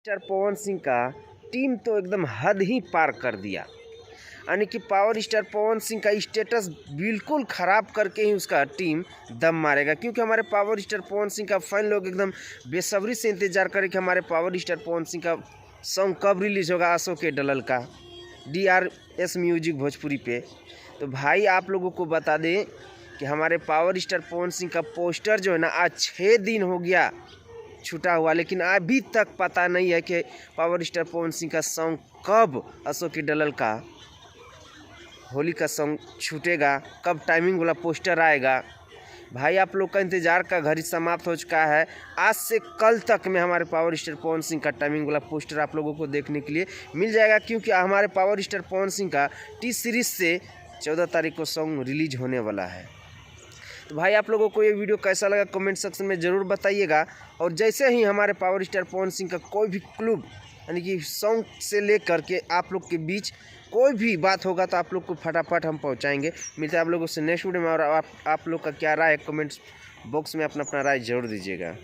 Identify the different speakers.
Speaker 1: Mister Pawan Singh का team तो एकदम हद ही पार कर दिया। यानी कि पावर स्टार पवन सिंह का स्टेटस बिल्कुल ख़राब करके ही उसका टीम दम मारेगा, क्योंकि हमारे पावर स्टार पवन सिंह का फैन लोग एकदम बेसब्री से इंतज़ार करें कि हमारे पावर स्टार पवन सिंह का सॉन्ग कब रिलीज़ होगा। अशोक के डलल का DRS म्यूजिक भोजपुरी पे। तो भाई आप लोगों को बता दें कि हमारे पावर स्टार पवन सिंह का पोस्टर जो है ना, आज 6 दिन हो गया छूटा हुआ, लेकिन अभी तक पता नहीं है कि पावर स्टार पवन सिंह का सॉन्ग कब अशोक की डलल का होली का सॉन्ग छूटेगा, कब टाइमिंग वाला पोस्टर आएगा। भाई आप लोग का इंतज़ार का घड़ी समाप्त हो चुका है। आज से कल तक में हमारे पावर स्टार पवन सिंह का टाइमिंग वाला पोस्टर आप लोगों को देखने के लिए मिल जाएगा, क्योंकि हमारे पावर स्टार पवन सिंह का टी सीरीज़ से 14 तारीख को सॉन्ग रिलीज होने वाला है। तो भाई आप लोगों को ये वीडियो कैसा लगा कमेंट सेक्शन में ज़रूर बताइएगा। और जैसे ही हमारे पावर स्टार पवन सिंह का कोई भी क्लिप यानी कि सॉन्ग से लेकर के आप लोग के बीच कोई भी बात होगा तो आप लोग को फटाफट हम पहुंचाएंगे। मिलते हैं आप लोगों से नेक्स्ट वीडियो में। और आप लोग का क्या राय है कमेंट्स बॉक्स में अपना राय ज़रूर दीजिएगा।